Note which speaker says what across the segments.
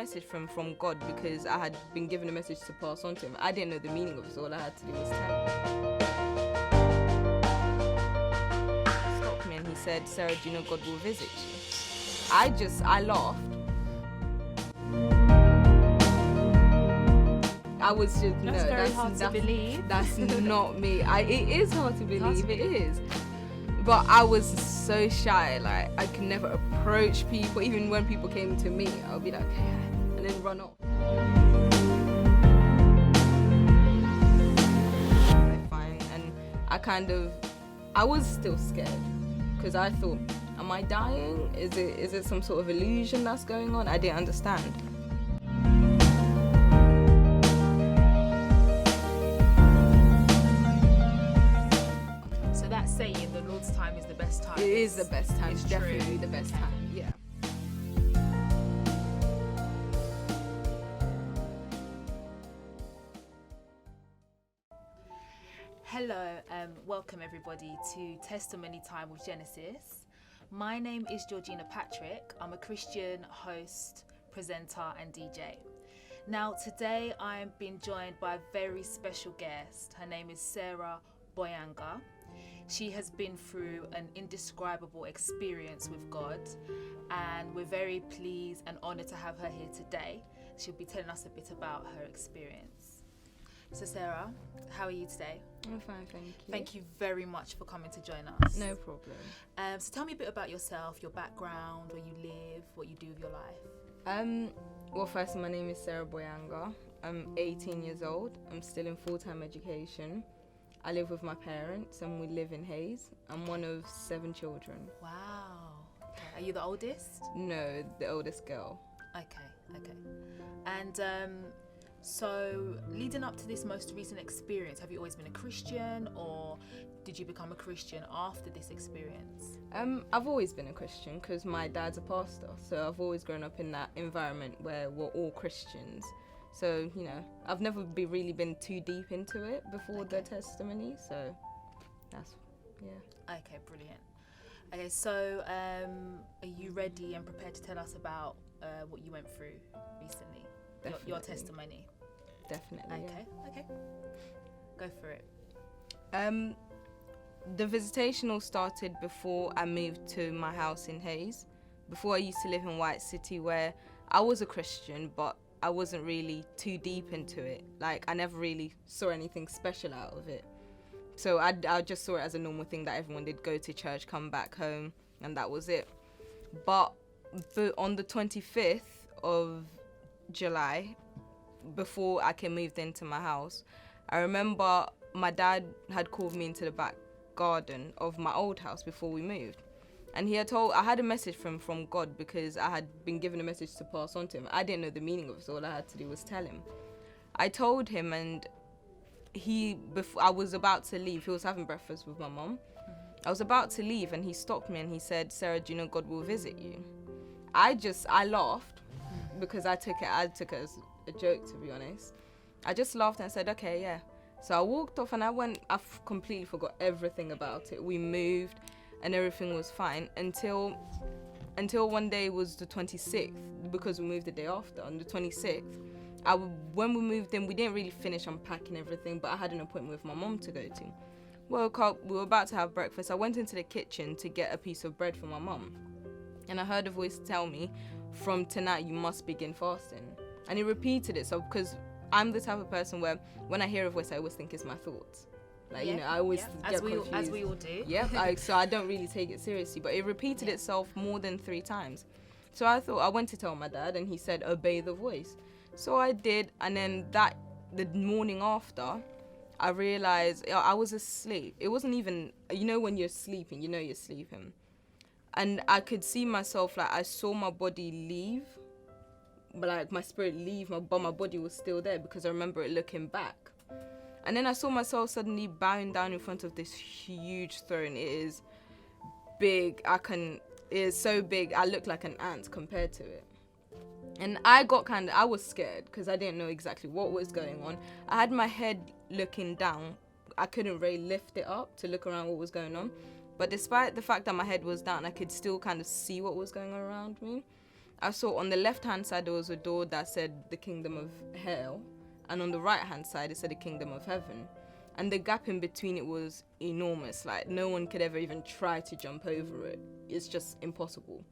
Speaker 1: message from God because I had been given a message to pass on to him. I didn't know the meaning of it, so all I had to do was tell him. He stopped me and he said, "Sarah, do you know God will visit you?" I laughed. I was just,
Speaker 2: that's hard to believe.
Speaker 1: That's not me. It is hard to believe, it is. But I was so shy, like I could never approach people. Even when people came to me, I'll be like, "Okay," and then run off. Fine, and I was still scared because I thought, am I dying? Is it some sort of illusion that's going on? I didn't understand.
Speaker 2: Saying the Lord's time is the best time.
Speaker 1: It is the best time. It's definitely
Speaker 2: true.
Speaker 1: The best time. Yeah.
Speaker 2: Hello, welcome everybody to Testimony Time with Genesis. My name is Georgina Patrick. I'm a Christian host, presenter and DJ. Now today I'm being joined by a very special guest. Her name is Sarah Boyanga. She has been through an indescribable experience with God, and we're very pleased and honoured to have her here today. She'll be telling us a bit about her experience. So Sarah, how are you today?
Speaker 1: I'm fine, thank you.
Speaker 2: Thank you very much for coming to join us.
Speaker 1: No problem.
Speaker 2: So tell me a bit about yourself, your background, where you live, what you do with your life.
Speaker 1: Well, first, my name is Sarah Boyanga. I'm 18 years old. I'm still in full-time education. I live with my parents and we live in Hayes. I'm one of 7 children.
Speaker 2: Wow. Okay. Are you the oldest?
Speaker 1: No, the oldest girl.
Speaker 2: Okay. And so leading up to this most recent experience, have you always been a Christian or did you become a Christian after this experience?
Speaker 1: I've always been a Christian because my dad's a pastor. So I've always grown up in that environment where we're all Christians. So, I've never really been too deep into it before the testimony, so that's, yeah.
Speaker 2: Okay, brilliant. Okay, so are you ready and prepared to tell us about what you went through recently? Your testimony?
Speaker 1: Definitely,
Speaker 2: Okay. Go for it.
Speaker 1: The visitation all started before I moved to my house in Hayes. Before I used to live in White City where I was a Christian, but I wasn't really too deep into it. Like, I never really saw anything special out of it. So I just saw it as a normal thing that everyone did, go to church, come back home, and that was it. But on the 25th of July, before I moved into my house, I remember my dad had called me into the back garden of my old house before we moved. And I had a message from God because I had been given a message to pass on to him. I didn't know the meaning of it, so all I had to do was tell him. I told him, and I was about to leave. He was having breakfast with my mum. I was about to leave, and he stopped me and he said, "Sarah, do you know God will visit you?" I laughed because I took it as a joke, to be honest. I just laughed and said, "Okay, yeah." So I walked off and I completely forgot everything about it. We moved and everything was fine until one day was the 26th, because we moved the day after. On the 26th, when we moved in, we didn't really finish unpacking everything, but I had an appointment with my mom to go to. Woke up, we were about to have breakfast. I went into the kitchen to get a piece of bread for my mom, and I heard a voice tell me, "From tonight you must begin fasting." And he repeated it, so because I'm the type of person where when I hear a voice, I always think it's my thoughts. Like, I always get confused.
Speaker 2: As we all do.
Speaker 1: Yep, so I don't really take it seriously. But it repeated itself more than 3 times. So I went to tell my dad, and he said, "Obey the voice." So I did, and then the morning after, I realized I was asleep. It wasn't even, when you're sleeping, you're sleeping. And I could see myself, like, I saw my body leave, but like my spirit leave, but my body was still there because I remember it looking back. And then I saw myself suddenly bowing down in front of this huge throne. It is big. It is so big. I looked like an ant compared to it. And I was scared because I didn't know exactly what was going on. I had my head looking down. I couldn't really lift it up to look around what was going on. But despite the fact that my head was down, I could still kind of see what was going on around me. I saw on the left-hand side there was a door that said the kingdom of hell, and on the right-hand side it said the kingdom of heaven. And the gap in between it was enormous. Like, no one could ever even try to jump over it. It's just impossible.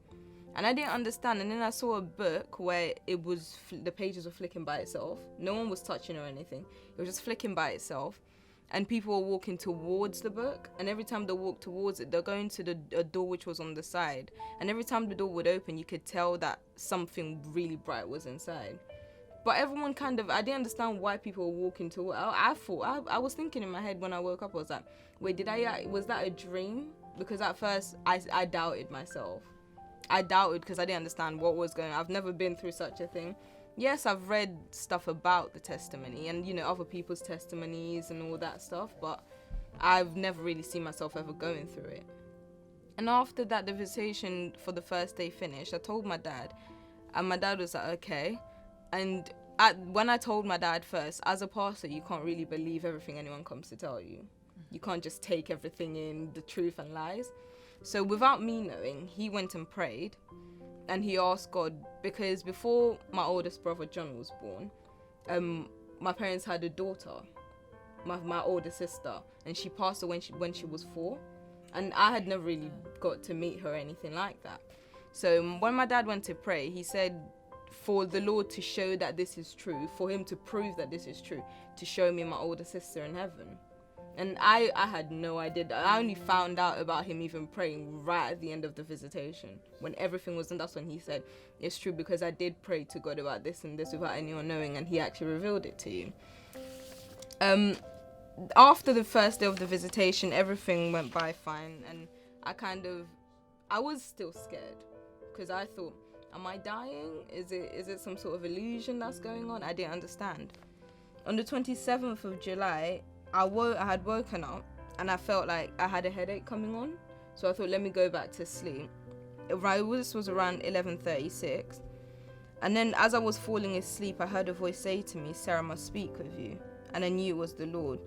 Speaker 1: And I didn't understand. And then I saw a book where it was the pages were flicking by itself. No one was touching or anything. It was just flicking by itself. And people were walking towards the book. And every time they walked towards it, they're going to a door which was on the side. And every time the door would open, you could tell that something really bright was inside. But everyone I didn't understand why people were walking to it. I was thinking in my head when I woke up, I was like, wait, was that a dream? Because at first, I doubted myself. I doubted because I didn't understand what was going on. I've never been through such a thing. Yes, I've read stuff about the testimony and, other people's testimonies and all that stuff, but I've never really seen myself ever going through it. And after that, the visitation for the first day finished, I told my dad, and my dad was like, okay. And when I told my dad first, as a pastor, you can't really believe everything anyone comes to tell you. You can't just take everything in, the truth and lies. So without me knowing, he went and prayed, and he asked God, because before my oldest brother John was born, my parents had a daughter, my older sister, and she passed away when she was 4, and I had never really got to meet her or anything like that. So when my dad went to pray, he said, for the Lord to show that this is true, for him to prove that this is true, to show me my older sister in heaven. And I had no idea. I only found out about him even praying right at the end of the visitation. When everything was done, that's when he said, it's true, because I did pray to God about this and this without anyone knowing, and he actually revealed it to you. After the first day of the visitation, everything went by fine, and I was still scared, because I thought, am I dying? Is it some sort of illusion that's going on? I didn't understand. On the 27th of July, I had woken up and I felt like I had a headache coming on. So I thought, let me go back to sleep. This was around 11:36. And then as I was falling asleep, I heard a voice say to me, Sarah must speak with you. And I knew it was the Lord.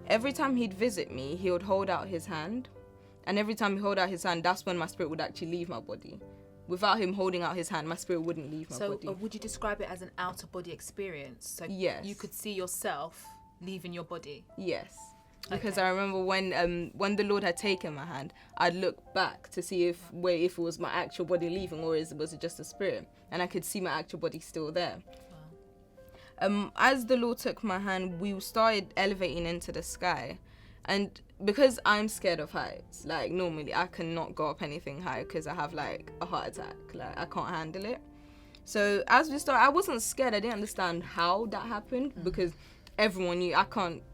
Speaker 1: Every time he'd visit me, he would hold out his hand. And every time he held out his hand, that's when my spirit would actually leave my body. Without him holding out his hand, my spirit wouldn't leave my body.
Speaker 2: So would you describe it as an out-of-body experience? So
Speaker 1: yes.
Speaker 2: You could see yourself leaving your body?
Speaker 1: Yes. Because I remember when the Lord had taken my hand, I'd look back to see if it was my actual body leaving, or was it just a spirit, and I could see my actual body still there. Wow. As the Lord took my hand, we started elevating into the sky, and because I'm scared of heights, like normally I cannot go up anything high because I have like a heart attack, like I can't handle it. So as we started, I wasn't scared. I didn't understand how that happened because everyone knew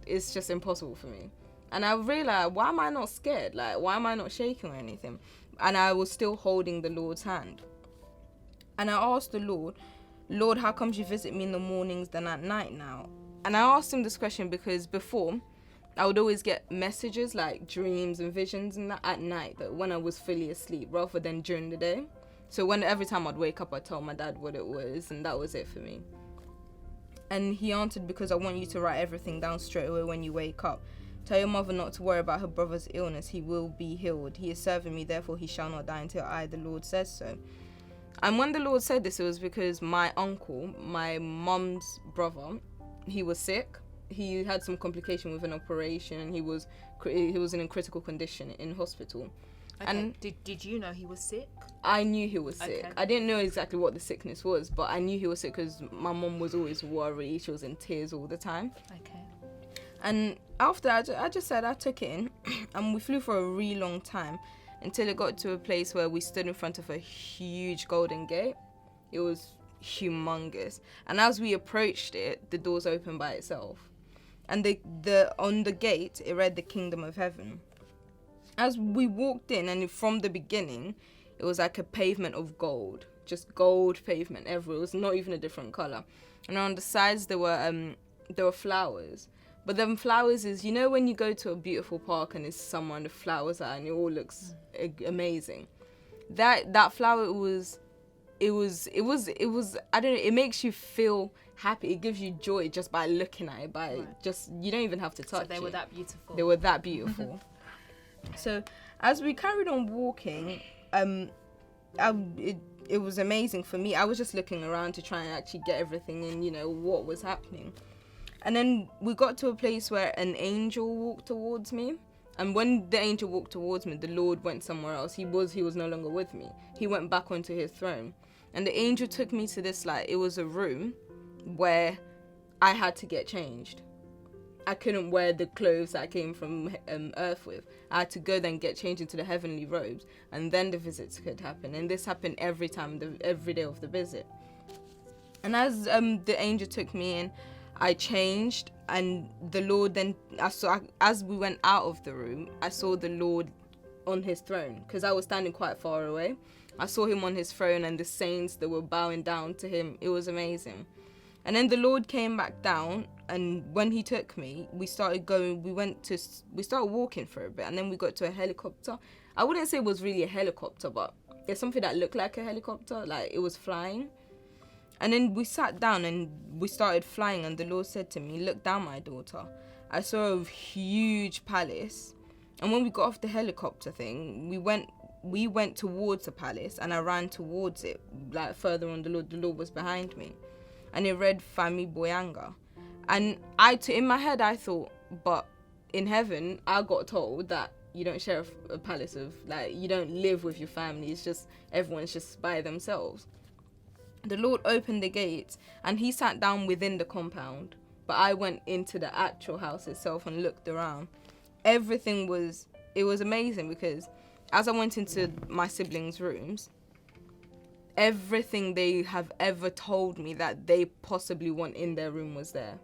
Speaker 1: it's just impossible for me. And I realized, why am I not scared? Like, why am I not shaking or anything? And I was still holding the Lord's hand. And I asked the Lord, how come you visit me in the mornings than at night now? And I asked him this question because before, I would always get messages like dreams and visions and that at night, but when I was fully asleep rather than during the day. So every time I'd wake up, I'd tell my dad what it was, and that was it for me. And he answered, because I want you to write everything down straight away when you wake up. Tell your mother not to worry about her brother's illness. He will be healed. He is serving me, therefore he shall not die until I, the Lord, says so. And when the Lord said this, it was because my uncle, my mum's brother, he was sick. He had some complication with an operation, and he was in a critical condition in hospital.
Speaker 2: Okay.
Speaker 1: And
Speaker 2: did you know he was sick?
Speaker 1: I knew he was sick.
Speaker 2: Okay.
Speaker 1: I didn't know exactly what the sickness was, but I knew he was sick because my mum was always worried. She was in tears all the time.
Speaker 2: Okay.
Speaker 1: And after I just said, I took it in, and we flew for a really long time until it got to a place where we stood in front of a huge golden gate. It was humongous. And as we approached it, the doors opened by itself. And on the gate, it read the Kingdom of Heaven. As we walked in, and from the beginning, it was like a pavement of gold, just gold pavement everywhere. It was not even a different color. And on the sides there were flowers. But them flowers is, when you go to a beautiful park and there's someone the flowers are and it all looks amazing. That flower it was I don't know, it makes you feel happy. It gives you joy just by looking at it, you don't even have to touch it.
Speaker 2: So they were that beautiful.
Speaker 1: They were that beautiful. So as we carried on walking, it was amazing for me. I was just looking around to try and actually get everything in, what was happening. And then we got to a place where an angel walked towards me. And when the angel walked towards me, the Lord went somewhere else. He was no longer with me. He went back onto his throne. And the angel took me to this, it was a room where I had to get changed. I couldn't wear the clothes that I came from earth with. I had to go then get changed into the heavenly robes, and then the visits could happen. And this happened every day of the visit. And as the angel took me in, I changed, and the Lord then, as we went out of the room, I saw the Lord on his throne, because I was standing quite far away. I saw him on his throne and the saints that were bowing down to him. It was amazing. And then the Lord came back down, and when he took me, we started walking for a bit, and then we got to a helicopter. I wouldn't say it was really a helicopter, but there's something that looked like a helicopter, like it was flying. And then we sat down and we started flying, and the Lord said to me, "Look down, my daughter." I saw a huge palace, and when we got off the helicopter thing, we went towards the palace, and I ran towards it, further on. The Lord was behind me, and it read Fami Boyanga. And in my head I thought, but in heaven I got told that you don't share a palace of, you don't live with your family. It's just, everyone's just by themselves. The Lord opened the gates and he sat down within the compound, but I went into the actual house itself and looked around. It was amazing, because as I went into my siblings' rooms, everything they have ever told me that they possibly want in their room was there.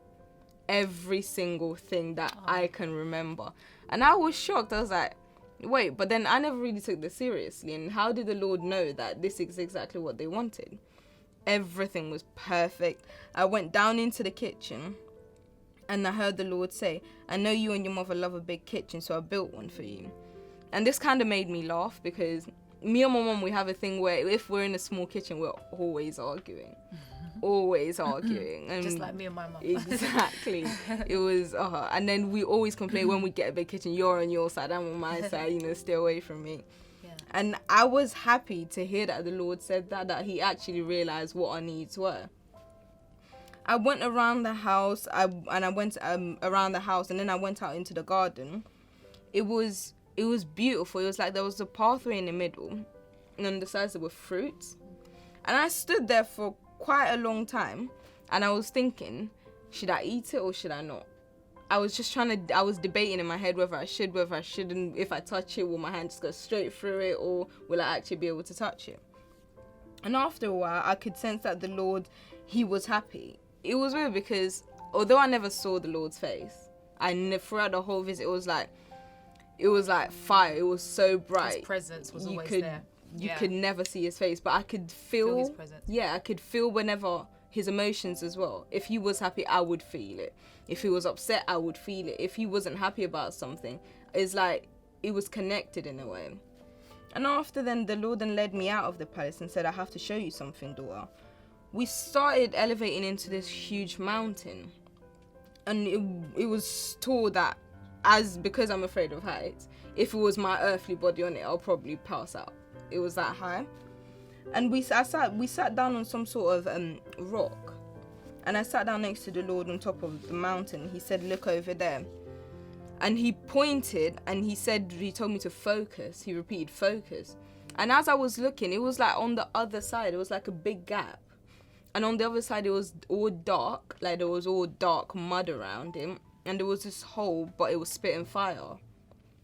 Speaker 1: Every single thing that I can remember. And I was shocked. I was like, wait, but then I never really took this seriously. And how did the Lord know that this is exactly what they wanted? Everything was perfect. I went down into the kitchen and I heard the Lord say, "I know you and your mother love a big kitchen, so I built one for you." And this kind of made me laugh, because me and my mom, we have a thing where if we're in a small kitchen, we're always arguing. Always arguing. And
Speaker 2: just like me and my mom.
Speaker 1: Exactly. It was, and then we always complain when we get a big kitchen, you're on your side, I'm on my side, stay away from me. Yeah. And I was happy to hear that the Lord said that he actually realized what our needs were. I went around the house, around the house, and then I went out into the garden. It was beautiful. It was like there was a pathway in the middle, and on the sides there were fruits. And I stood there for quite a long time, and I was thinking, should I eat it or should I not? I was debating in my head whether I should, whether I shouldn't. If I touch it, will my hand just go straight through it, or will I actually be able to touch it? And after a while, I could sense that the Lord, he was happy. It was weird, because although I never saw the Lord's face, throughout the whole visit, it was like fire. It was so bright.
Speaker 2: His presence was always there.
Speaker 1: You could never see his face, but I could feel
Speaker 2: his presence.
Speaker 1: Yeah, I could feel whenever his emotions as well. If he was happy, I would feel it. If he was upset, I would feel it. If he wasn't happy about something, it's like it was connected in a way. And after then, the Lord then led me out of the palace and said, "I have to show you something, daughter." We started elevating into this huge mountain, and it was tall that, because I'm afraid of heights, if it was my earthly body on it, I'll probably pass out. It was that high. And we sat down on some sort of rock, and I sat down next to the Lord on top of the mountain. He said, "Look over there." And he pointed and he told me to focus. He repeated, "Focus." And as I was looking, it was like on the other side, it was like a big gap. And on the other side, it was all dark, like there was all dark mud around him. And there was this hole, but it was spitting fire.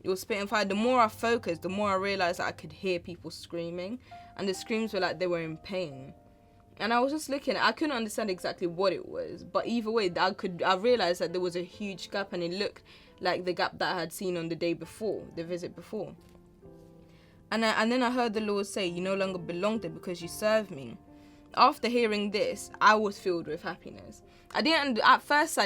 Speaker 1: It was spitting fire. The more I focused, the more I realized that I could hear people screaming. And the screams were like they were in pain. And I was just looking. I couldn't understand exactly what it was. But either way, I realized that there was a huge gap. And it looked like the gap that I had seen on the day before, the visit before. And then I heard the Lord say, "You no longer belong there because you serve me." After hearing this, I was filled with happiness. At first,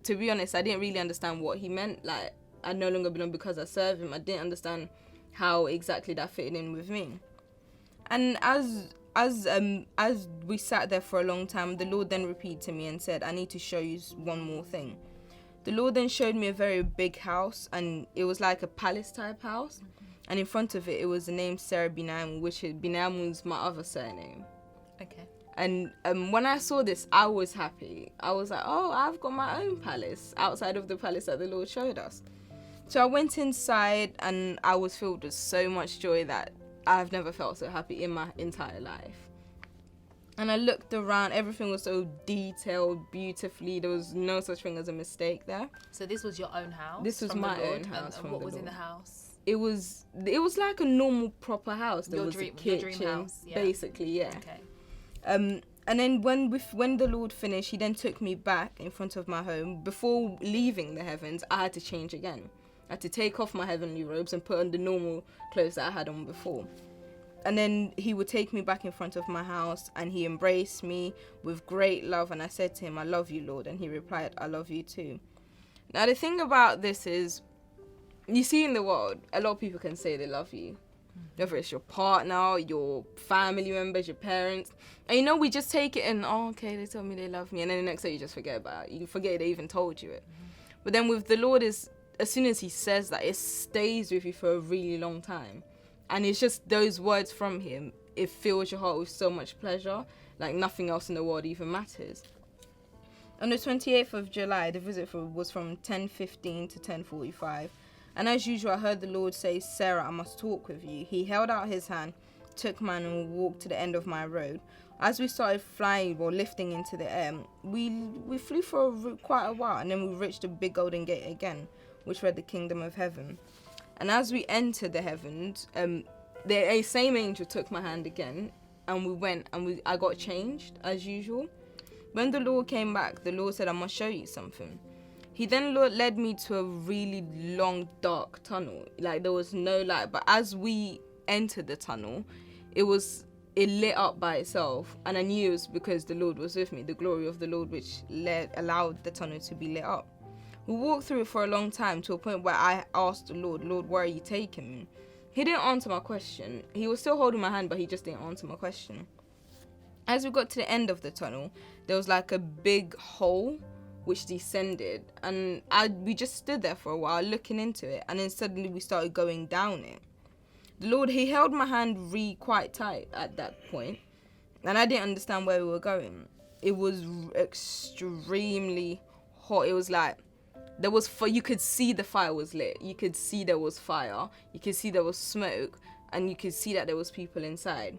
Speaker 1: to be honest, I didn't really understand what he meant. Like, I no longer belong because I serve him. I didn't understand how exactly that fitted in with me. And as we sat there for a long time, the Lord then repeated to me and said, "I need to show you one more thing." The Lord then showed me a very big house, and it was like a palace type house. and in front of it, it was the name Sarah Binam, which Binam was my other surname.
Speaker 2: Okay.
Speaker 1: And when I saw this, I was happy. I was like, oh, I've got my own palace outside of the palace that the Lord showed us. So I went inside and I was filled with so much joy that I've never felt so happy in my entire life. And I looked around, everything was so detailed, beautifully. There was no such thing as a mistake there.
Speaker 2: So this was your own house?
Speaker 1: This was
Speaker 2: from
Speaker 1: my
Speaker 2: the Lord,
Speaker 1: own house.
Speaker 2: And what was in the house?
Speaker 1: It was like a normal proper house. There
Speaker 2: Your
Speaker 1: was
Speaker 2: dream-
Speaker 1: a
Speaker 2: your
Speaker 1: kitchen,
Speaker 2: dream house, yeah.
Speaker 1: basically, yeah.
Speaker 2: Okay.
Speaker 1: And then when the Lord finished, he then took me back in front of my home. Before leaving the heavens, I had to change again. I had to take off my heavenly robes and put on the normal clothes that I had on before. And then he would take me back in front of my house and he embraced me with great love. And I said to him, I love you, Lord. And he replied, I love you too. Now, the thing about this is, you see in the world, a lot of people can say they love you. Whether it's your partner, your family members, your parents. And you know, we just take it and, oh, okay, they told me they love me. And then the next day you just forget about it. You forget they even told you it. But then with the Lord, is as soon as he says that, it stays with you for a really long time. And it's just those words from him. It fills your heart with so much pleasure. Like nothing else in the world even matters. On the 28th of July, the visit was from 10:15 to 10:45. And as usual, I heard the Lord say, Sarah, I must talk with you. He held out his hand, took mine, and walked to the end of my road. As we started flying or lifting into the air, we flew for quite a while, and then we reached the big golden gate again, which read the kingdom of heaven. And as we entered the heavens, the same angel took my hand again, and we went, and I got changed as usual. When the Lord came back, the Lord said, I must show you something. He then led me to a really long, dark tunnel. Like, there was no light. But as we entered the tunnel, it lit up by itself. And I knew it was because the Lord was with me, the glory of the Lord, which allowed the tunnel to be lit up. We walked through it for a long time, to a point where I asked the Lord, where are you taking me? He didn't answer my question. He was still holding my hand, but he just didn't answer my question. As we got to the end of the tunnel, there was like a big hole which descended, and we just stood there for a while looking into it, and then suddenly we started going down it. The Lord, he held my hand quite tight at that point, and I didn't understand where we were going. It was extremely hot. It was like you could see the fire was lit. You could see there was fire. You could see there was smoke, and you could see that there was people inside.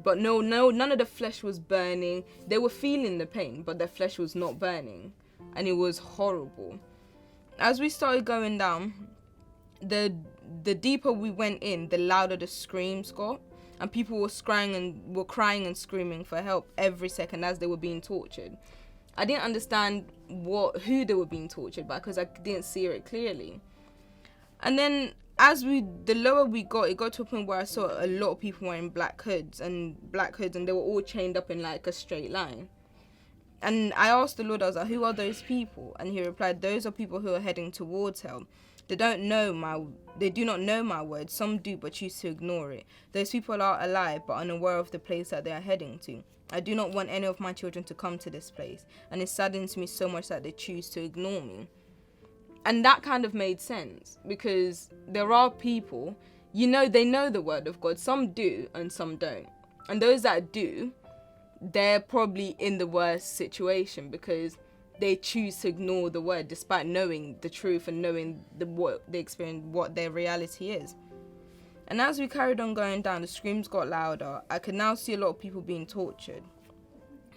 Speaker 1: But no, none of the flesh was burning. They were feeling the pain, but their flesh was not burning. And it was horrible. As we started going down, the deeper we went in, the louder the screams got. And people were crying and screaming for help every second as they were being tortured. I didn't understand who they were being tortured by, because I didn't see it clearly. And then the lower we got, it got to a point where I saw a lot of people wearing black hoods, and they were all chained up in like a straight line. And I asked the Lord, I was like, who are those people? And he replied, those are people who are heading towards hell. They do not know my word. Some do, but choose to ignore it. Those people are alive, but unaware of the place that they are heading to. I do not want any of my children to come to this place. And it saddens me so much that they choose to ignore me. And that kind of made sense, because there are people, they know the word of God. Some do and some don't. And those that do, they're probably in the worst situation, because they choose to ignore the word despite knowing the truth and knowing what they experience, what their reality is. And as we carried on going down, the screams got louder. I could now see a lot of people being tortured.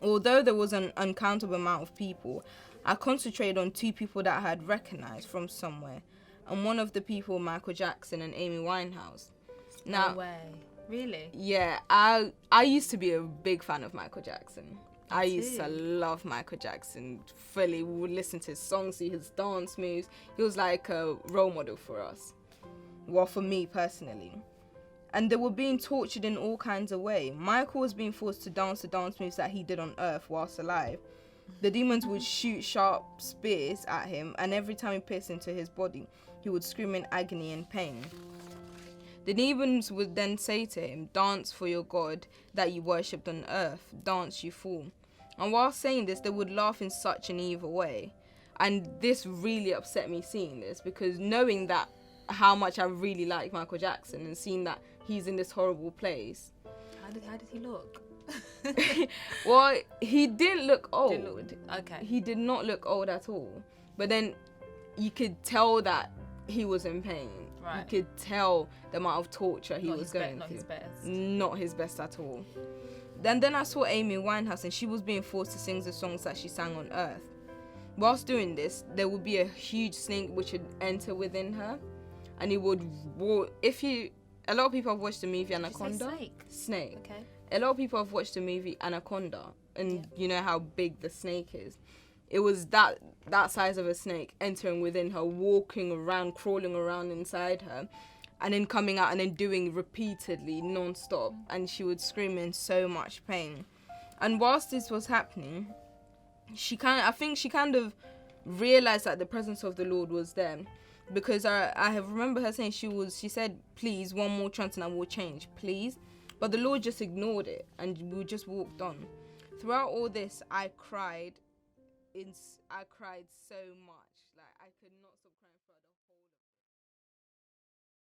Speaker 1: Although there was an uncountable amount of people, I concentrated on two people that I had recognized from somewhere. And one of the people, Michael Jackson and Amy Winehouse. Now,
Speaker 2: no way. Really?
Speaker 1: Yeah, I used to be a big fan of Michael Jackson. I used to love Michael Jackson fully. We would listen to his songs, see his dance moves. He was like a role model for us. Well, for me personally. And they were being tortured in all kinds of ways. Michael was being forced to dance the dance moves that he did on Earth whilst alive. The demons would shoot sharp spears at him, and every time he pierced into his body, he would scream in agony and pain. The demons would then say to him, dance for your God that you worshipped on earth, dance you fool. And while saying this, they would laugh in such an evil way. And this really upset me seeing this, because knowing that how much I really like Michael Jackson and seeing that he's in this horrible place.
Speaker 2: How did he look?
Speaker 1: Well, he didn't look old.
Speaker 2: Okay.
Speaker 1: He did not look old at all. But then you could tell that he was in pain.
Speaker 2: Right.
Speaker 1: You could tell the amount of torture he was going through.
Speaker 2: Not his best.
Speaker 1: Not his best at all. Then I saw Amy Winehouse, and she was being forced to sing the songs that she sang on Earth. Whilst doing this, there would be a huge snake which would enter within her, and it would roar. A lot of people have watched the movie Anaconda.
Speaker 2: Did you say snake? Okay.
Speaker 1: A lot of people have watched the movie Anaconda, and you know how big the snake is. It was that size of a snake entering within her, walking around, crawling around inside her, and then coming out and then doing repeatedly, non-stop. And she would scream in so much pain. And whilst this was happening, I think she kind of realized that the presence of the Lord was there. Because I have remember her saying she said, please, one more chance and I will change, please. But the Lord just ignored it and we just walked on. Throughout all this, I cried so much. Like, I could not stop crying throughout the whole